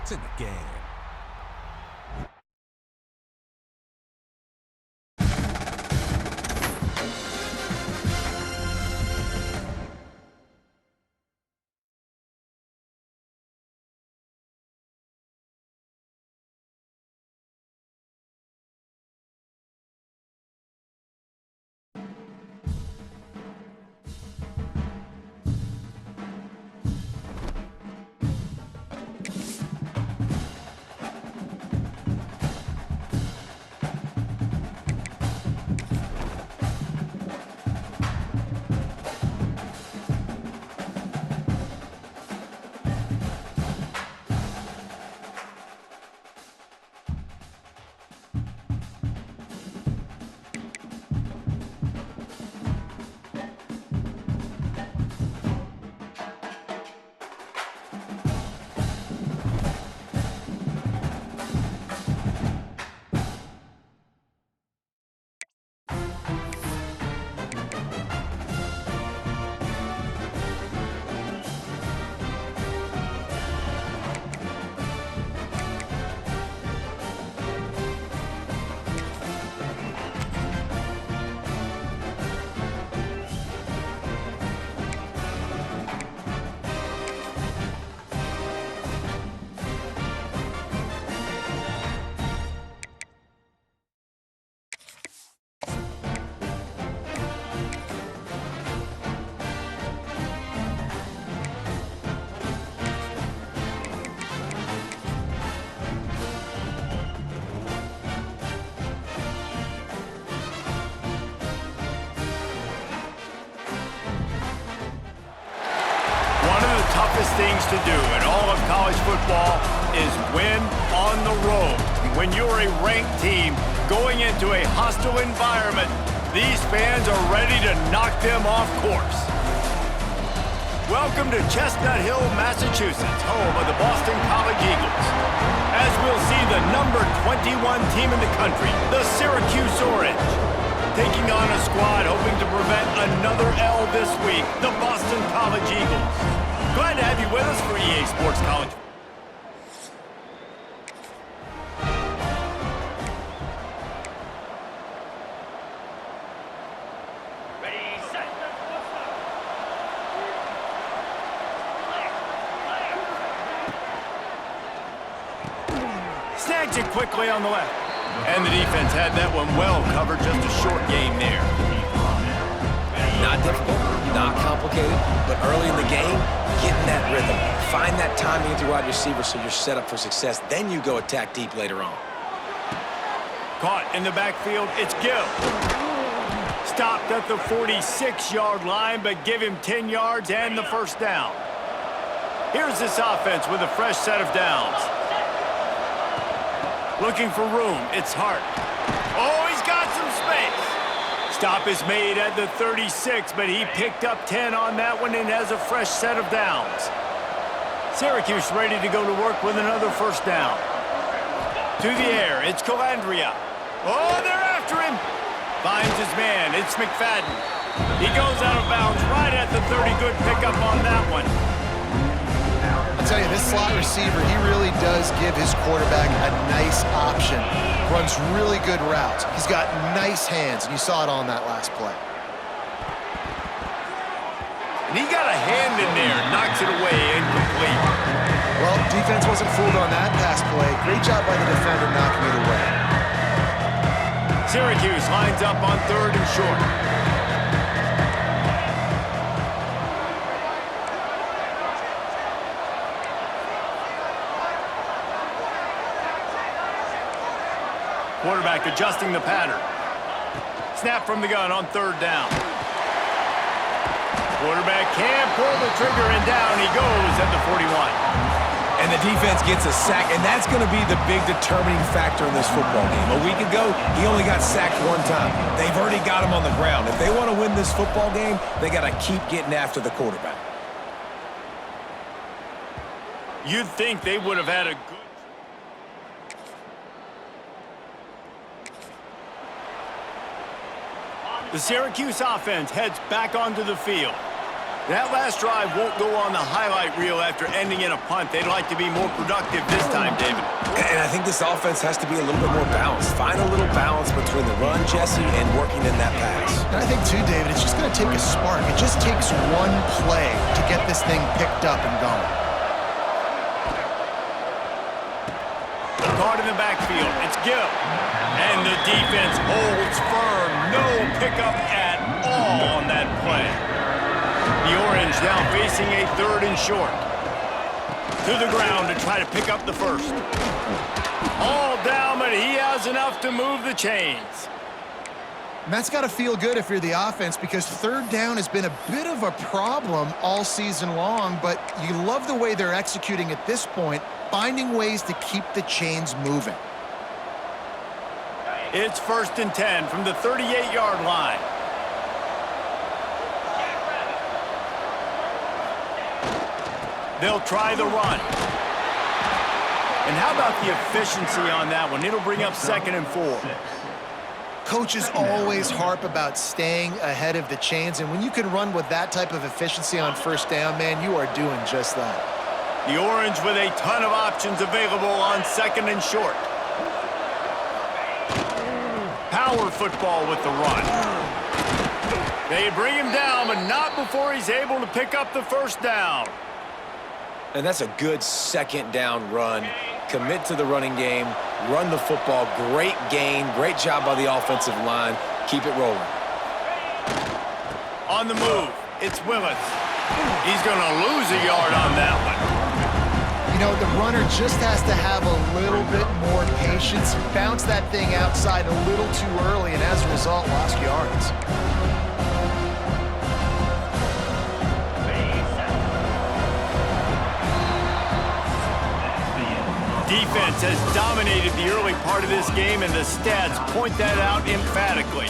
It's in the game. Things to do in all of college football is win on the road. When you're a ranked team going into a hostile environment, these fans are ready to knock them off course. Welcome to Chestnut Hill, Massachusetts, home of the Boston College Eagles. As we'll see the number 21 team in the country, the Syracuse Orange, taking on a squad hoping to prevent another L this week, the Boston College Eagles. Glad to have you with us for EA Sports College. Ready, set, snags it quickly on the left. And the defense had that one well covered, just a short game there. Not difficult, not complicated, but early in the game, get in that rhythm. Find that timing with your wide receiver so you're set up for success. Then you go attack deep later on. Caught in the backfield, it's Gill. Stopped at the 46-yard line, but give him 10 yards and the first down. Here's this offense with a fresh set of downs. Looking for room, it's Hart. Oh, he's got some space. Stop is made at the 36, but he picked up 10 on that one and has a fresh set of downs. Syracuse ready to go to work with another first down. To the air, it's Calandria. Oh, they're after him. Finds his man, it's McFadden. He goes out of bounds right at the 30. Good pickup on that one. I'll tell you, this slot receiver, he really does give his quarterback a nice option. Runs really good routes. He's got nice hands, and you saw it on that last play. And he got a hand in there, knocks it away, incomplete. Well, defense wasn't fooled on that pass play. Great job by the defender knocking it away. Syracuse lines up on 3rd and short. Quarterback adjusting the pattern. Snap from the gun on 3rd down. Quarterback can't pull the trigger, and down he goes at the 41. And the defense gets a sack, and that's going to be the big determining factor in this football game. A week ago, he only got sacked one time. They've already got him on the ground. If they want to win this football game, they got to keep getting after the quarterback. You'd think they would have had a good... The Syracuse offense heads back onto the field. That last drive won't go on the highlight reel after ending in a punt. They'd like to be more productive this time, David. And I think this offense has to be a little bit more balanced. Find a little balance between the run, Jesse, and working in that pass. And I think, too, David, it's just going to take a spark. It just takes one play to get this thing picked up and going. Caught in the backfield. It's Gill. And the defense holds firm. No pickup at all on that play. The Orange now facing a 3rd and short. To the ground to try to pick up the first. All down, but he has enough to move the chains. And that's got to feel good if you're the offense, because 3rd down has been a bit of a problem all season long, but you love the way they're executing at this point, finding ways to keep the chains moving. It's 1st and 10 from the 38-yard line. They'll try the run. And how about the efficiency on that one? It'll bring up 2nd and 4. Coaches always harp about staying ahead of the chains, and when you can run with that type of efficiency on 1st down, man, you are doing just that. The Orange with a ton of options available on 2nd and short. Power football with the run. They bring him down, but not before he's able to pick up the 1st down. And that's a good 2nd down run. Commit to the running game, run the football. Great gain, great job by the offensive line. Keep it rolling. On the move, it's Willis. He's going to lose a yard on that one. You know, the runner just has to have a little bit more patience, bounce that thing outside a little too early, and as a result, lost yards. Defense has dominated the early part of this game, and the stats point that out emphatically.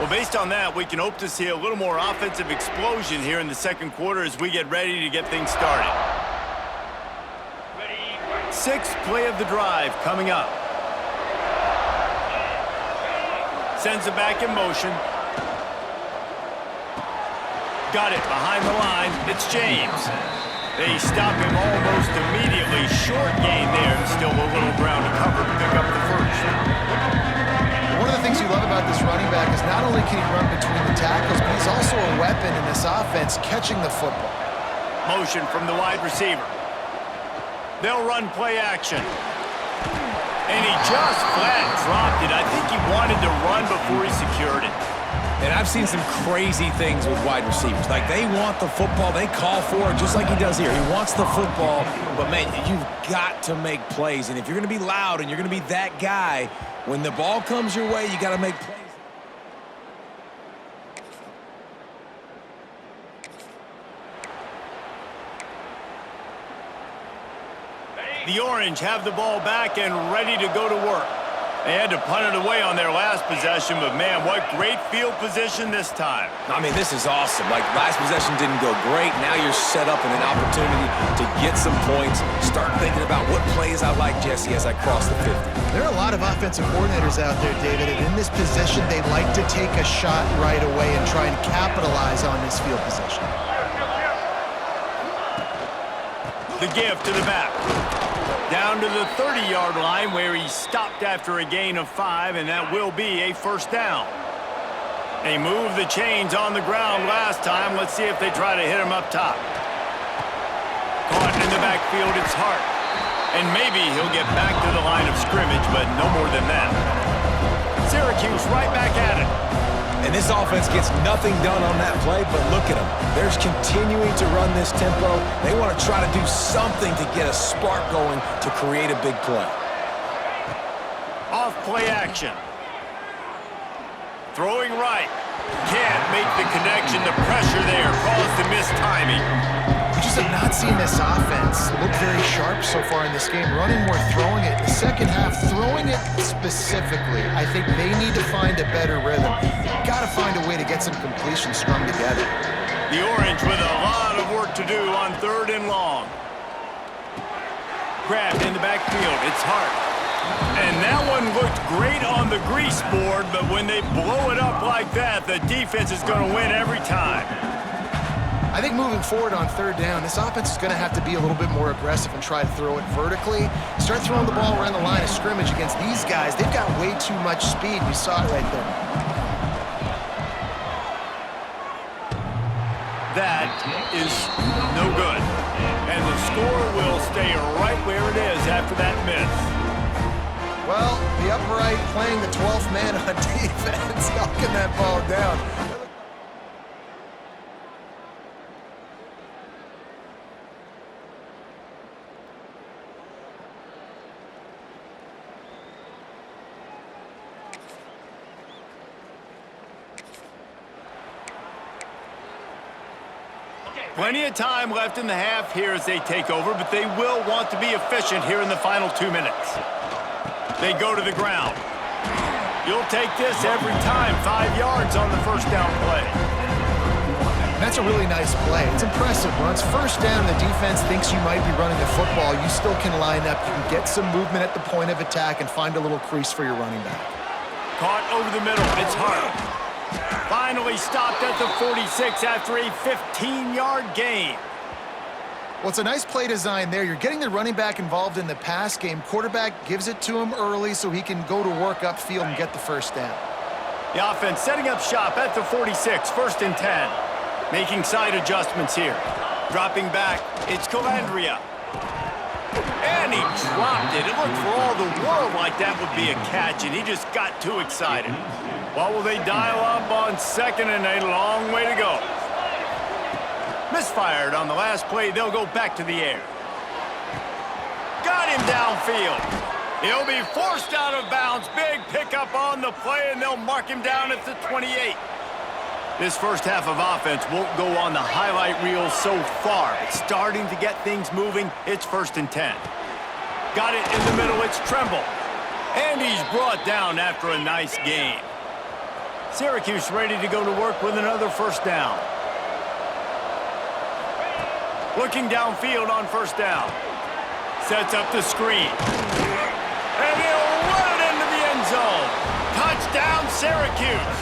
Well, based on that, we can hope to see a little more offensive explosion here in the 2nd quarter as we get ready to get things started. 6th play of the drive coming up. Sends it back in motion. Got it behind the line. It's James. They stop him almost immediately. Short gain there, and still a little ground to cover to pick up the 1st. One of the things you love about this running back is not only can he run between the tackles, but he's also a weapon in this offense, catching the football. Motion from the wide receiver. They'll run play action. And he just flat dropped it. I think he wanted to run before he secured it. And I've seen some crazy things with wide receivers. Like, they want the football. They call for it just like he does here. He wants the football. But, man, you've got to make plays. And if you're going to be loud and you're going to be that guy, when the ball comes your way, you got to make plays. The Orange have the ball back and ready to go to work. They had to punt it away on their last possession, but man, what great field position this time. I mean, this is awesome. Like, last possession didn't go great. Now you're set up in an opportunity to get some points. Start thinking about what plays I like, Jesse, as I cross the 50. There are a lot of offensive coordinators out there, David, and in this position, they like to take a shot right away and try and capitalize on this field position. The give to the back. Down to the 30-yard line where he stopped after a gain of 5, and that will be a 1st down. They moved the chains on the ground last time. Let's see if they try to hit him up top. Caught in the backfield, it's Hart. And maybe he'll get back to the line of scrimmage, but no more than that. Syracuse right back at it. And this offense gets nothing done on that play, but look at them. They're continuing to run this tempo. They want to try to do something to get a spark going to create a big play. Off play action. Throwing right. Can't make the connection. The pressure there caused the missed timing. We just have not seen this offense look very sharp so far in this game. Running more, throwing it. The second half, throwing it specifically. I think they need to find a better rhythm. Got to find a way to get some completions strung together. The Orange with a lot of work to do on on 3rd and long. Grabbed in the backfield. It's Hart. And that one looked great on the grease board, but when they blow it up like that, the defense is going to win every time. I think moving forward on 3rd down, this offense is going to have to be a little bit more aggressive and try to throw it vertically. Start throwing the ball around the line of scrimmage against these guys. They've got way too much speed. We saw it right there. That is no good. And the score will stay right where it is after that miss. Well, the upright playing the 12th man on defense, knocking that ball down. Plenty of time left in the half here as they take over, but they will want to be efficient here in the final 2 minutes. They go to the ground. You'll take this every time. 5 yards on the first down play. That's a really nice play. It's impressive. When it's first down, the defense thinks you might be running the football. You still can line up. You can get some movement at the point of attack and find a little crease for your running back. Caught over the middle. It's Hart. Finally stopped at the 46 after a 15-yard gain. Well, it's a nice play design there. You're getting the running back involved in the pass game. Quarterback gives it to him early so he can go to work upfield and get the first down. The offense setting up shop at the 46, 1st and 10. Making side adjustments here. Dropping back, it's Calandria. And he dropped it. It looked for all the world like that would be a catch, and he just got too excited. What will they dial up on 2nd and a long way to go? Misfired on the last play. They'll go back to the air. Got him downfield. He'll be forced out of bounds. Big pickup on the play, and they'll mark him down at the 28. This first half of offense won't go on the highlight reel so far. It's starting to get things moving. It's 1st and 10. Got it in the middle. It's Tremble. And he's brought down after a nice gain. Syracuse ready to go to work with another first down. Looking downfield on 1st down. Sets up the screen. And he'll run it into the end zone. Touchdown, Syracuse.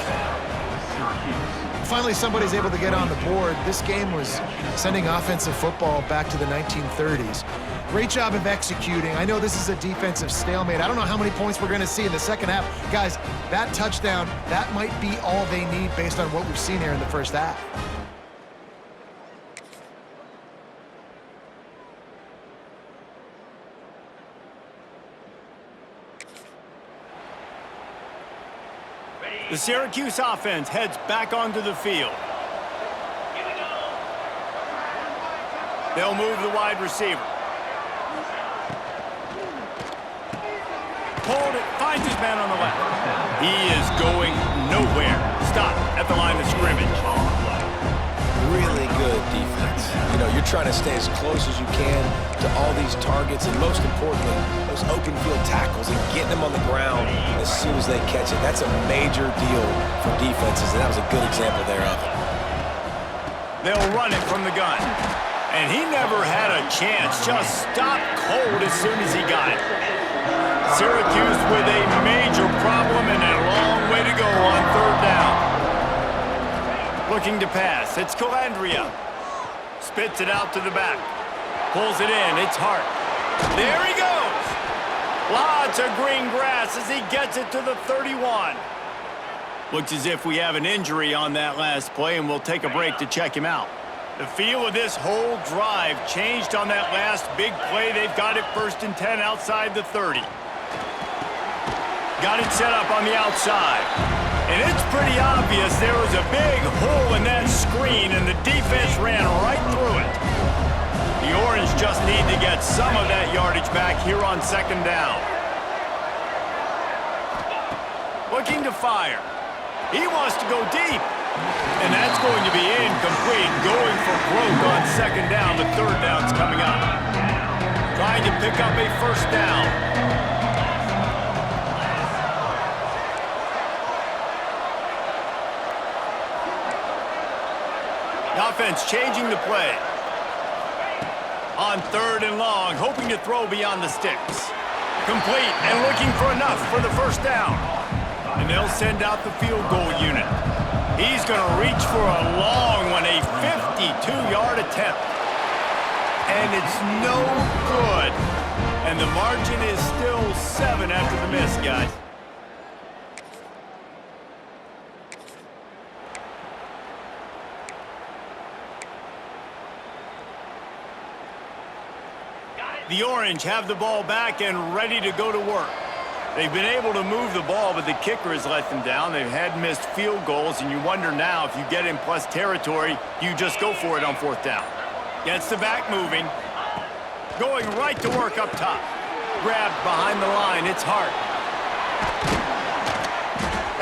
Finally, somebody's able to get on the board. This game was sending offensive football back to the 1930s. Great job of executing. I know this is a defensive stalemate. I don't know how many points we're going to see in the second half. Guys, that touchdown, that might be all they need based on what we've seen here in the first half. The Syracuse offense heads back onto the field. They'll move the wide receiver. Pulled it, finds his man on the left. He is going nowhere. Stop at the line of scrimmage. Really good defense. You know, you're trying to stay as close as you can to all these targets, and most importantly, those open field tackles and getting them on the ground as soon as they catch it. That's a major deal for defenses, and that was a good example there of it. They'll run it from the gun. And he never had a chance. Just stopped cold as soon as he got it. Syracuse with a major problem and a long way to go on 3rd down. Looking to pass. It's Calandria. Spits it out to the back. Pulls it in. It's Hart. There he goes. Lots of green grass as he gets it to the 31. Looks as if we have an injury on that last play, and we'll take a break to check him out. The feel of this whole drive changed on that last big play. They've got it 1st and 10 outside the 30. Got it set up on the outside. And it's pretty obvious there was a big hole in that screen, and the defense ran right through it. The Orange just need to get some of that yardage back here on 2nd down. Looking to fire. He wants to go deep. And that's going to be incomplete. Going for broke on 2nd down. The 3rd down's coming up. Trying to pick up a 1st down. The offense changing the play. On 3rd and long, hoping to throw beyond the sticks. Complete and looking for enough for the first down. And they'll send out the field goal unit. He's going to reach for a long one, a 52-yard attempt. And it's no good. And the margin is still 7 after the miss, guys. The Orange have the ball back and ready to go to work. They've been able to move the ball, but the kicker has let them down. They've had missed field goals, and you wonder now if you get in plus territory, you just go for it on 4th down. Gets the back moving. Going right to work up top. Grabbed behind the line. It's Hart.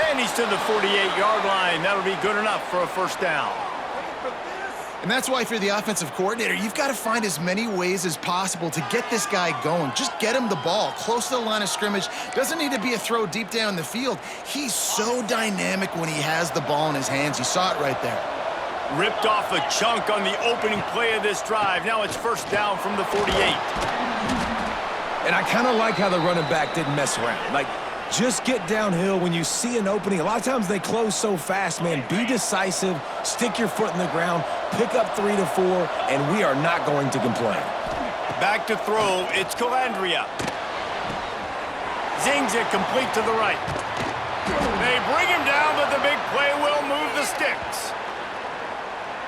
And he's to the 48-yard line. That'll be good enough for a first down. And that's why, if you're the offensive coordinator, you've got to find as many ways as possible to get this guy going. Just get him the ball close to the line of scrimmage. Doesn't need to be a throw deep down the field. He's so dynamic when he has the ball in his hands. You saw it right there. Ripped off a chunk on the opening play of this drive. Now it's first down from the 48. And I kind of like how the running back didn't mess around. Like, just get downhill when you see an opening. A lot of times they close so fast, man. Be decisive, stick your foot in the ground, pick up 3 to 4, and we are not going to complain. Back to throw, it's Calandria. Zings it complete to the right. They bring him down, but the big play will move the sticks.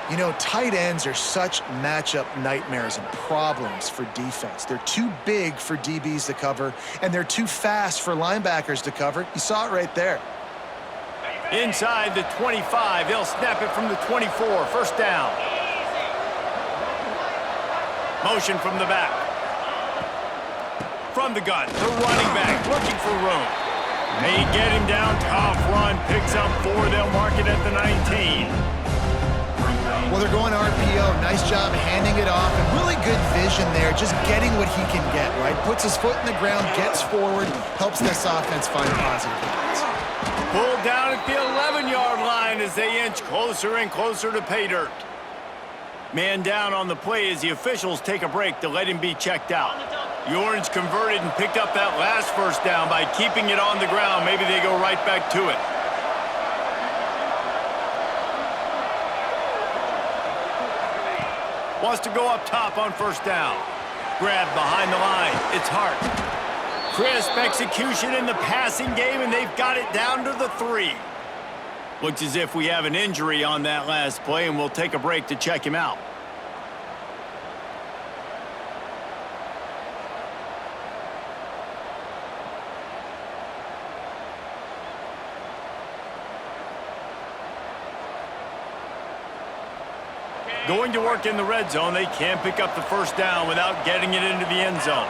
You know, tight ends are such matchup nightmares and problems for defense. They're too big for DBs to cover, and they're too fast for linebackers to cover. You saw it right there. Inside the 25, they'll snap it from the 24. First down. Motion from the back. From the gun, the running back looking for room. They get him down, tough run, picks up 4. They'll mark it at the 19. Well, they're going RPO. Nice job handing it off, and really good vision there, just getting what he can get, right? Puts his foot in the ground, gets forward, helps this offense find positive points. Pulled down at the 11-yard line as they inch closer and closer to pay dirt. Man down on the play as the officials take a break to let him be checked out. The Orange converted and picked up that last first down by keeping it on the ground. Maybe they go right back to it. Wants to go up top on first down. Grabbed behind the line. It's Hart. Crisp execution in the passing game, and they've got it down to the 3. Looks as if we have an injury on that last play, and we'll take a break to check him out. Going to work in the red zone, they can't pick up the first down without getting it into the end zone.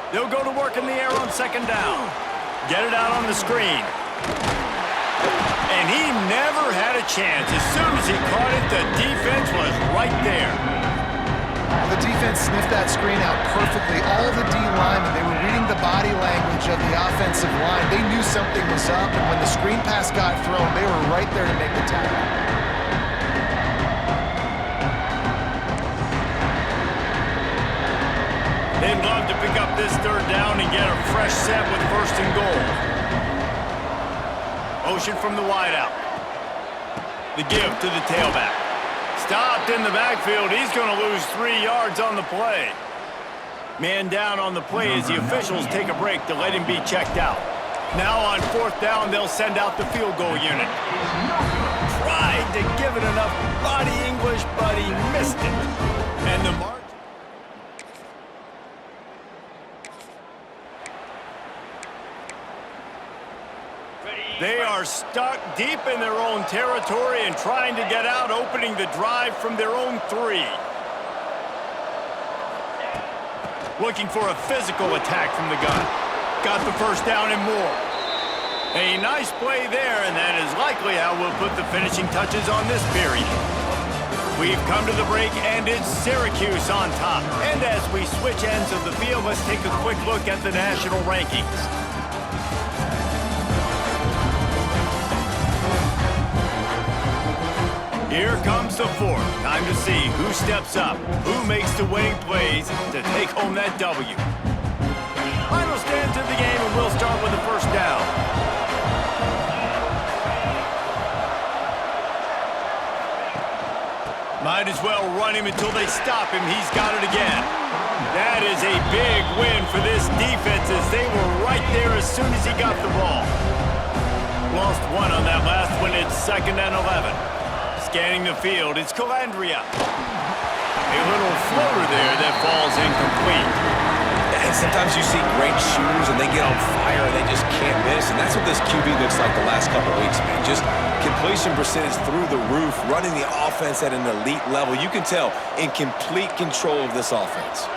They'll go to work in the air on second down. Get it out on the screen. And he never had a chance. As soon as he caught it, the defense was right there. Well, the defense sniffed that screen out perfectly. All the D linemen, they were reading the body language of the offensive line. They knew something was up, and when the screen pass got thrown, they were right there to make the tackle. They'd love to pick up this third down and get a fresh set with first and goal. Motion from the wideout. The give to the tailback. Stopped in the backfield. He's going to lose 3 yards on the play. Man down on the play as the officials take a break to let him be checked out. Now on fourth down, they'll send out the field goal unit. Tried to give it enough body English, but he missed it. And the mark. They are stuck deep in their own territory and trying to get out, opening the drive from their own 3. Looking for a physical attack from the gun. Got the first down and more. A nice play there, and that is likely how we'll put the finishing touches on this period. We've come to the break, and it's Syracuse on top. And as we switch ends of the field, let's take a quick look at the national rankings. Here comes the fourth. Time to see who steps up, who makes the winning plays to take home that W. Final stand to the game, and we'll start with the first down. Might as well run him until they stop him. He's got it again. That is a big win for this defense as they were right there as soon as he got the ball. Lost one on that last one. It's 2nd and 11. Scanning the field, it's Calandria. A little floater there that falls incomplete. And sometimes you see great shooters and they get on fire and they just can't miss. And that's what this QB looks like the last couple of weeks, man. Just completion percentage through the roof, running the offense at an elite level. You can tell in complete control of this offense.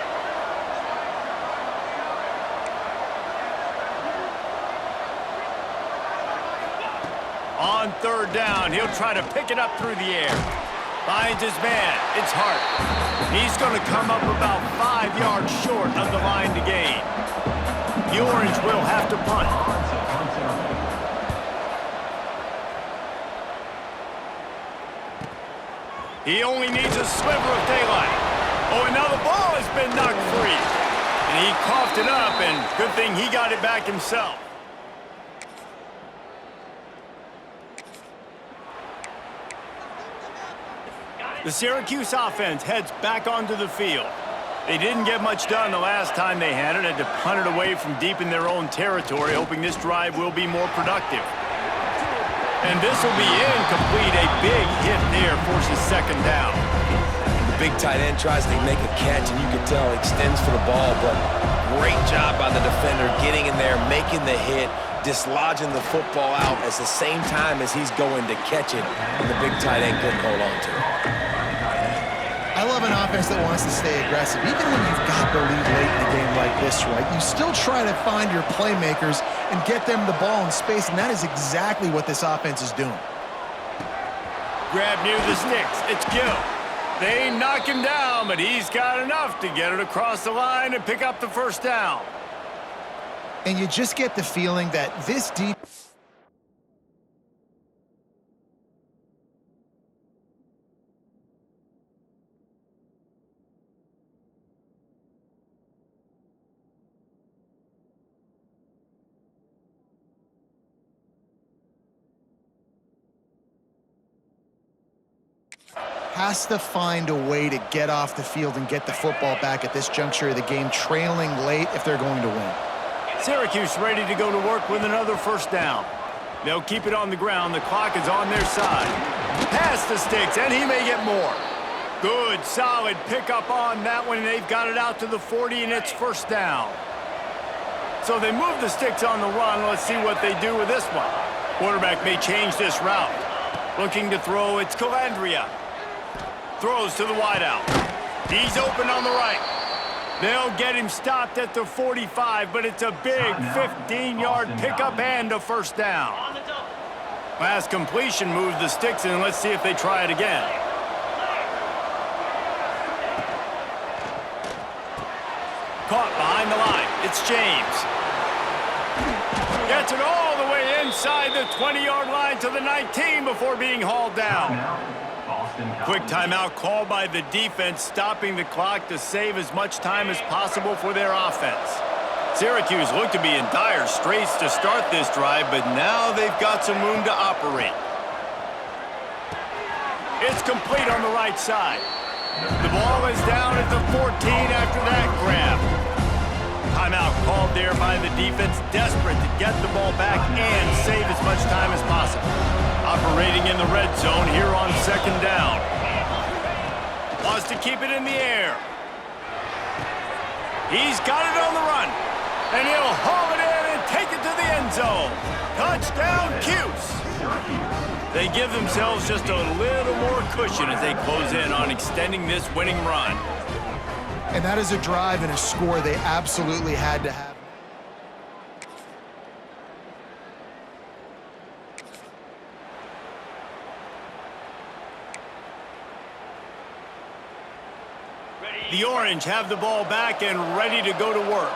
On 3rd down, he'll try to pick it up through the air. Finds his man. It's Hart. He's going to come up about 5 yards short of the line to gain. The Orange will have to punt. He only needs a sliver of daylight. Oh, and now the ball has been knocked free. And he coughed it up, and good thing he got it back himself. The Syracuse offense heads back onto the field. They didn't get much done the last time they had it. Had to punt it away from deep in their own territory, hoping this drive will be more productive. And this will be incomplete. A big hit there forces 2nd down. The big tight end tries to make a catch, and you can tell extends for the ball, but great job by the defender getting in there, making the hit, dislodging the football out at the same time as he's going to catch it, and the big tight end couldn't hold on to it. I love an offense that wants to stay aggressive. Even when you've got the lead late in a game like this, right, you still try to find your playmakers and get them the ball in space, and that is exactly what this offense is doing. Grab near the sticks. It's Gill. They knock him down, but he's got enough to get it across the line and pick up the 1st down. And you just get the feeling that this deep... has to find a way to get off the field and get the football back at this juncture of the game, trailing late if they're going to win. Syracuse ready to go to work with another 1st down. They'll keep it on the ground. The clock is on their side. Pass the sticks, and he may get more. Good, solid pickup on that one, and they've got it out to the 40, and it's 1st down. So they move the sticks on the run. Let's see what they do with this one. Quarterback may change this route. Looking to throw, it's Calandria. Throws to the wideout. He's open on the right. They'll get him stopped at the 45, but it's a big 15-yard pickup and a 1st down. Last completion moved the sticks in. Let's see if they try it again. Caught behind the line. It's James. Gets it all the way inside the 20-yard line to the 19 before being hauled down. Quick timeout called by the defense, stopping the clock to save as much time as possible for their offense. Syracuse looked to be in dire straits to start this drive, but now they've got some room to operate. It's complete on the right side. The ball is down at the 14 after that grab. Timeout called there by the defense, desperate to get the ball back and save as much time as possible. Operating in the red zone here on 2nd down. Wants to keep it in the air. He's got it on the run. And he'll haul it in and take it to the end zone. Touchdown, Cuse. They give themselves just a little more cushion as they close in on extending this winning run. And that is a drive and a score they absolutely had to have. The Orange have the ball back and ready to go to work.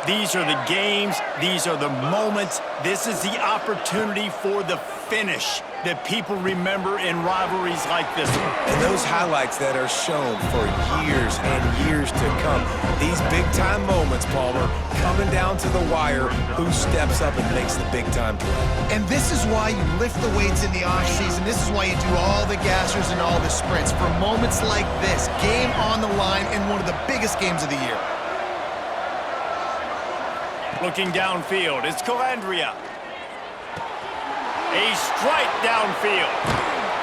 These are the games. These are the moments. This is the opportunity for the finish that people remember in rivalries like this one. And those highlights that are shown for years and years to come. These big-time moments, Palmer, coming down to the wire, who steps up and makes the big-time play. And this is why you lift the weights in the offseason. This is why you do all the gassers and all the sprints. For moments like this, game on the line in one of the biggest games of the year. Looking downfield, it's Calandria. A strike downfield.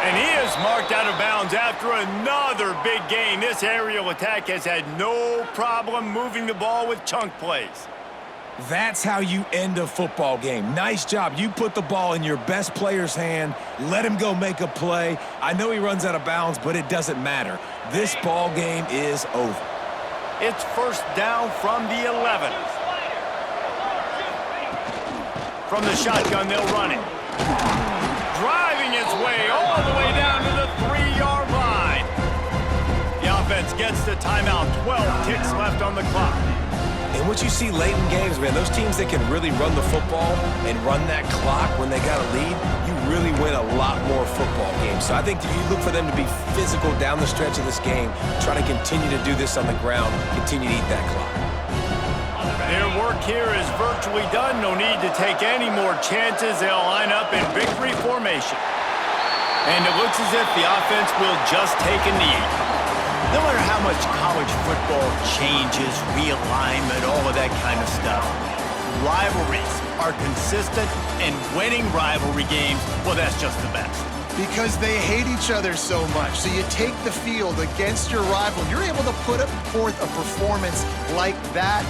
And he is marked out of bounds after another big gain. This aerial attack has had no problem moving the ball with chunk plays. That's how you end a football game. Nice job. You put the ball in your best player's hand, let him go make a play. I know he runs out of bounds, but it doesn't matter. This ball game is over. It's first down from the 11. From the shotgun, they'll run it. Driving its way all the way down to the 3-yard line. The offense gets the timeout. 12 ticks left on the clock. And what you see late in games, man, those teams that can really run the football and run that clock when they got a lead, you really win a lot more football games. So I think you look for them to be physical down the stretch of this game, try to continue to do this on the ground, continue to eat that clock. Their work here is virtually done. No need to take any more chances. They'll line up in victory formation. And it looks as if the offense will just take a knee. No matter how much college football changes, realignment, all of that kind of stuff, rivalries are consistent, and winning rivalry games, well, that's just the best. Because they hate each other so much. So you take the field against your rival. You're able to put forth a performance like that.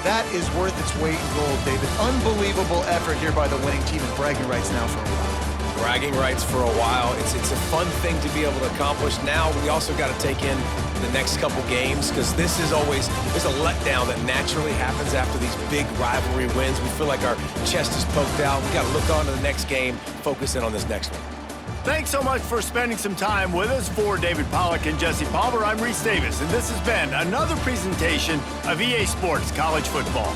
That is worth its weight in gold, David. Unbelievable effort here by the winning team, and bragging rights now for a while. Bragging rights for a while. It's a fun thing to be able to accomplish. Now we also got to take in the next couple games, because this is always, there's a letdown that naturally happens after these big rivalry wins. We feel like our chest is poked out. We got to look on to the next game, focus in on this next one. Thanks so much for spending some time with us. For David Pollack and Jesse Palmer, I'm Reese Davis, and this has been another presentation of EA Sports College Football.